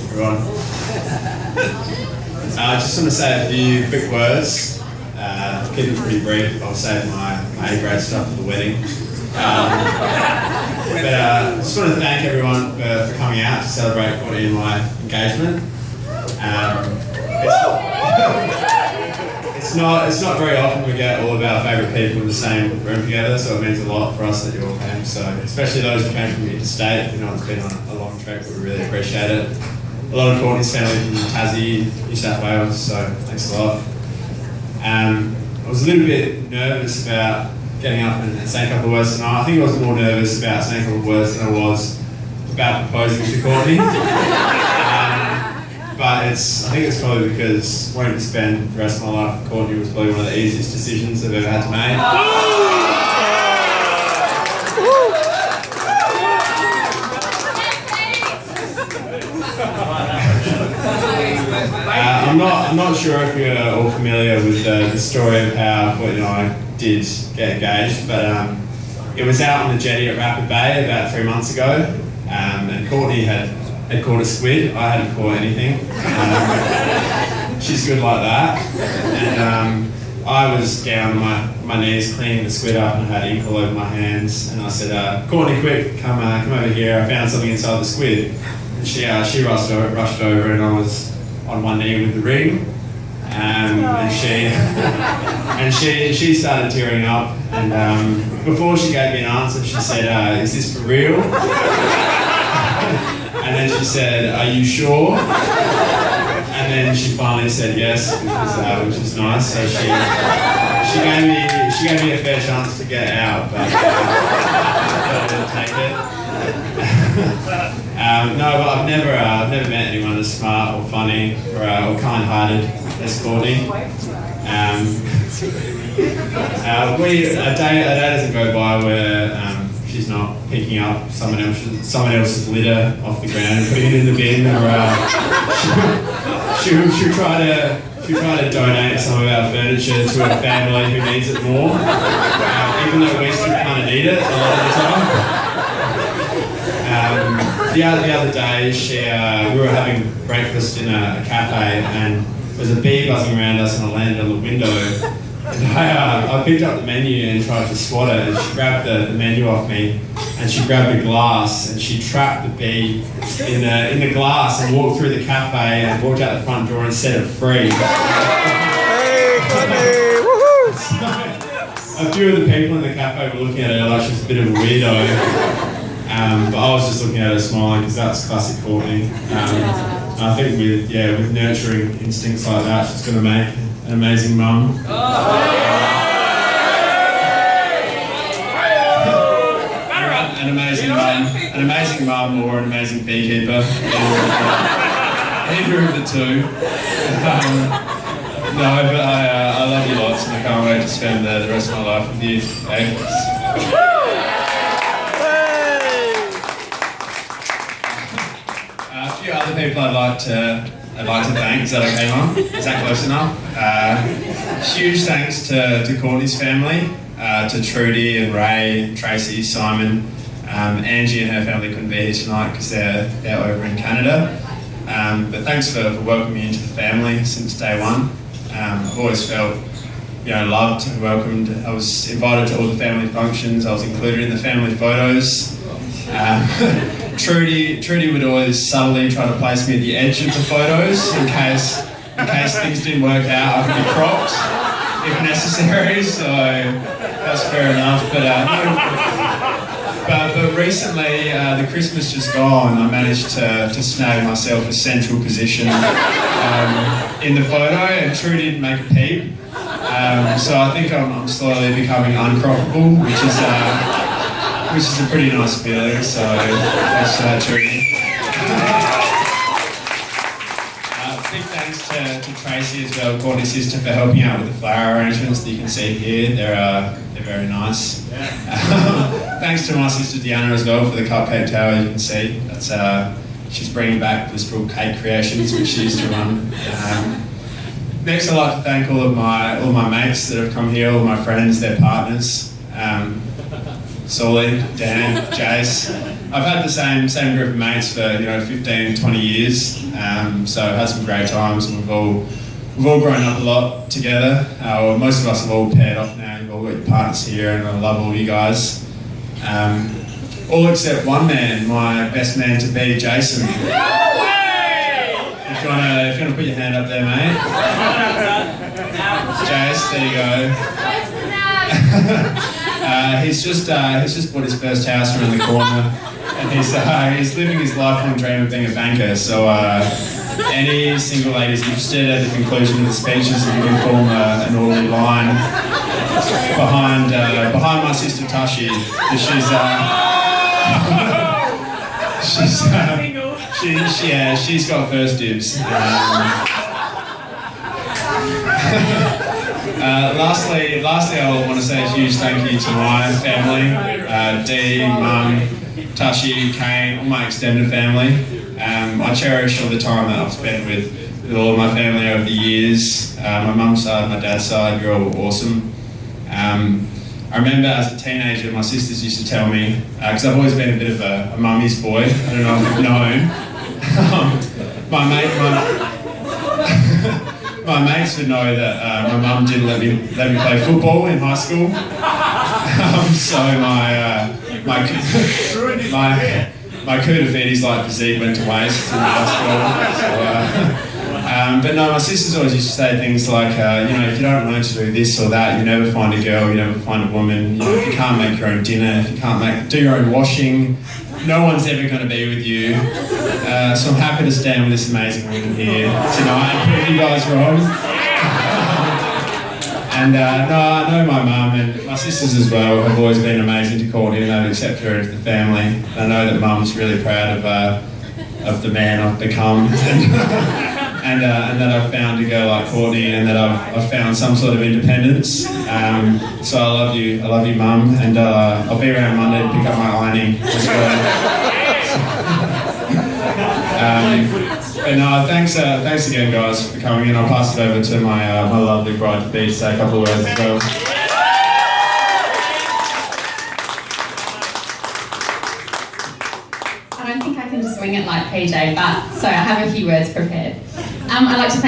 Everyone. I just want to say a few quick words. Keep it pretty brief. I'll save my A-grade stuff for the wedding. But I just want to thank everyone for coming out to celebrate Courtney and my engagement. It's not very often we get all of our favourite people in the same room together, so it means a lot for us that you all came. So especially those who came from interstate, you know, it's been on a long trip. We really appreciate it. A lot of Courtney's family from Tassie, New South Wales, so thanks a lot. I was a little bit nervous about getting up and saying a couple of words tonight. I think I was more nervous about saying a couple of words than I was about proposing to Courtney. But I think it's probably because wanting to spend the rest of my life with Courtney was probably one of the easiest decisions I've ever had to make. I'm not sure if you're all familiar with the story of how Courtney and I did get engaged, but it was out on the jetty at Rapid Bay about 3 months ago, and Courtney had caught a squid. I hadn't caught anything. She's good like that. And I was down on my knees cleaning the squid up and I had ink all over my hands. And I said, Courtney, quick, come over here. I found something inside the squid. And she rushed over and I was on one knee with the ring. And she started tearing up. And before she gave me an answer, she said, is this for real? And then she said, are you sure? And then she finally said yes, which was nice. So she gave me a fair chance to get out, but I didn't take it. No, but I've never met anyone as smart or funny or kind-hearted as Courtney. A day doesn't go by where she's not picking up someone else's litter off the ground and putting it in the bin, or she'll try to donate some of our furniture to a family who needs it more, even though we still kind of need it a lot of the time. The other day, we were having breakfast in a cafe, and there was a bee buzzing around us, and I landed on the window. And I picked up the menu and tried to swat it, and she grabbed the menu off me, and she grabbed a glass and she trapped the bee in the glass and walked through the cafe and walked out the front door and set it free. Hey, Courtney! Woohoo! A few of the people in the cafe were looking at her like she was a bit of a weirdo, but I was just looking at her smiling because that's classic Courtney. I think with nurturing instincts like that, she's going to make an amazing mum. An amazing mum or an amazing beekeeper. Either of the two. No, but I love you lots and I can't wait to spend the rest of my life with you. A few other people I'd like to thank. Is that okay, Mum? Is that close enough? Huge thanks to Courtney's family, to Trudy and Ray, Tracy, Simon. Angie and her family couldn't be here tonight because they're over in Canada. But thanks for welcoming me into the family since day one. I've always felt, loved and welcomed. I was invited to all the family functions. I was included in the family photos. Trudy would always subtly try to place me at the edge of the photos in case things didn't work out. I could be cropped if necessary, so that's fair enough. But recently, the Christmas just gone, I managed to snag myself a central position in the photo, and Trudy didn't make a peep. So I think I'm slowly becoming uncroppable, which is a pretty nice feeling, so thanks for that, Trudy. Big thanks to Tracy as well, Courtney's sister, for helping out with the flower arrangements that you can see here. They're very nice. Thanks to my sister Deanna as well for the cupcake tower, you can see. She's bringing back Blissful Cake Creations, which she used to run. Next, I'd like to thank all of my mates that have come here, all my friends, their partners. Sully, Dan, Jace. I've had the same group of mates for 15, 20 years. So I've had some great times, and we've all grown up a lot together. Most of us have all paired off now. You've all got your partners here, and I love all you guys. All except one man, my best man to be, Jason. If you wanna put your hand up there, mate. Jace, there you go. He's just bought his first house around the corner, and he's living his lifelong dream of being a banker. So any single ladies interested at the conclusion of the speeches, if you can form an orderly line behind my sister Tashi, because she's got first dibs. Lastly, I want to say a huge thank you to my family, Dee, Mum, Tashi, Kane, all my extended family. I cherish all the time that I've spent with all of my family over the years. My mum's side, my dad's side, you're all awesome. I remember as a teenager, my sisters used to tell me, because I've always been a bit of a mummy's boy, I don't know if you've known. My mates would know that my mum didn't let me play football in high school. So my coup de feties like physique went to waste in high school. But no, my sisters always used to say things like, if you don't learn to do this or that, you never find a girl, you never find a woman. If you can't make your own dinner, if you can't do your own washing, no one's ever going to be with you. So I'm happy to stand with this amazing woman here tonight and prove you guys wrong. And no, I know my mum and my sisters as well have always been amazing to Courtney, and they've accepted her into the family. I know that mum's really proud of the man I've become. And that I've found a girl like Courtney, and that I've found some sort of independence. So I love you, Mum, and I'll be around Monday to pick up my ironing as well. But no, thanks again, guys, for coming in. I'll pass it over to my lovely bride-to-be to say a couple of words as well. I don't think I can just wing it like PJ, but so I have a few words prepared. I'd like to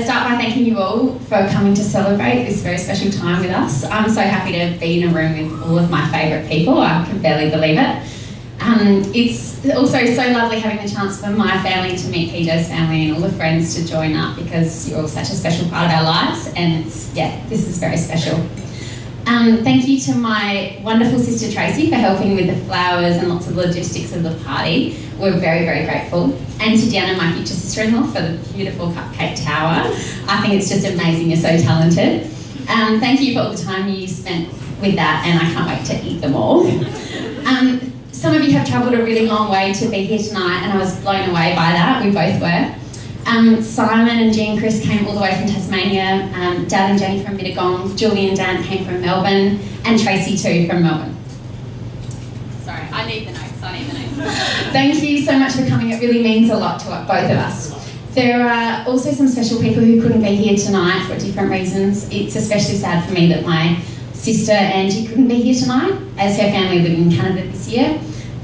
start by thanking you all for coming to celebrate this very special time with us. I'm so happy to be in a room with all of my favourite people. I can barely believe it. It's also so lovely having the chance for my family to meet PJ's family and all the friends to join up, because you're all such a special part of our lives, and this is very special. Thank you to my wonderful sister Tracy for helping with the flowers and lots of logistics of the party. We're very, very grateful. And to Deanna, my future sister-in-law, for the beautiful cupcake tower. I think it's just amazing, you're so talented. Thank you for all the time you spent with that, and I can't wait to eat them all. Some of you have travelled a really long way to be here tonight, and I was blown away by that. We both were. Simon and Jean Chris came all the way from Tasmania, Dad and Jenny from Mittagong, Julie and Dan came from Melbourne, and Tracy too from Melbourne. Sorry, I need the notes. Thank you so much for coming. It really means a lot to both of us. There are also some special people who couldn't be here tonight for different reasons. It's especially sad for me that my sister Angie couldn't be here tonight, as her family live in Canada this year.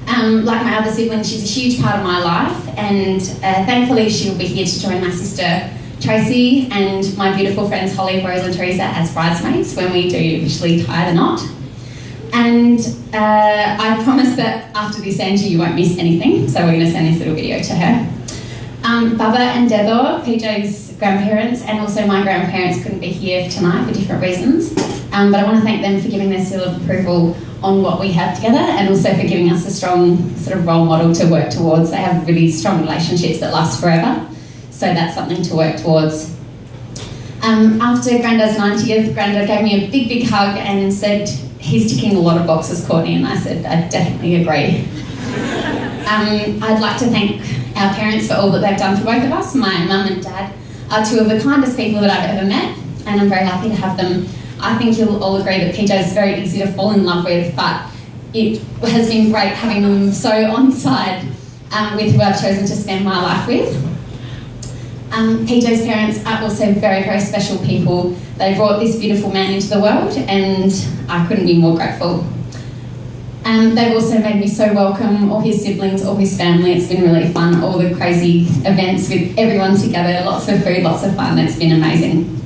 Like my other siblings, she's a huge part of my life, and thankfully she'll be here to join my sister Tracy and my beautiful friends Holly, Rose and Teresa as bridesmaids when we do officially tie the knot. And I promise that after this, Angie, you won't miss anything, so we're going to send this little video to her. Baba and Dedor, PJ's grandparents, and also my grandparents couldn't be here tonight for different reasons, but I want to thank them for giving their seal of approval on what we have together, and also for giving us a strong sort of role model to work towards. They have really strong relationships that last forever, so that's something to work towards. After Grandad's 90th, Grandad gave me a big hug and said, "He's ticking a lot of boxes, Courtney," and I said, "I definitely agree." I'd like to thank our parents for all that they've done for both of us. My mum and dad are two of the kindest people that I've ever met, and I'm very happy to have them. I think you'll all agree that PJ is very easy to fall in love with, but it has been great having them so on side with who I've chosen to spend my life with. PJ's parents are also very, very special people. They brought this beautiful man into the world, and I couldn't be more grateful. They've also made me so welcome, all his siblings, all his family. It's been really fun, all the crazy events with everyone together, lots of food, lots of fun. It's been amazing.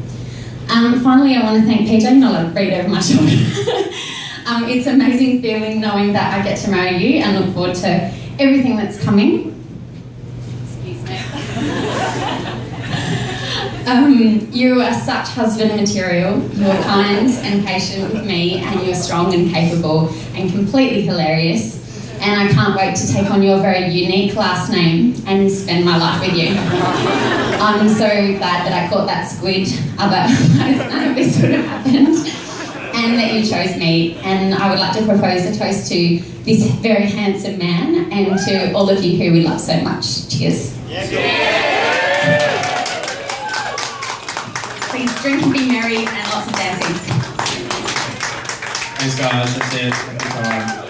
Finally, I want to thank PJ. I'm not allowed to read over my shoulder. It's an amazing feeling knowing that I get to marry you and look forward to everything that's coming. Excuse me. You are such husband material. You are kind and patient with me, and you are strong and capable and completely hilarious. And I can't wait to take on your very unique last name and spend my life with you. I'm so glad that I caught that squid, otherwise none of this would have happened. And that you chose me. And I would like to propose a toast to this very handsome man and to all of you who we love so much. Cheers. Please drink and be merry and lots of dancing. Thanks guys, that's it. Happy time.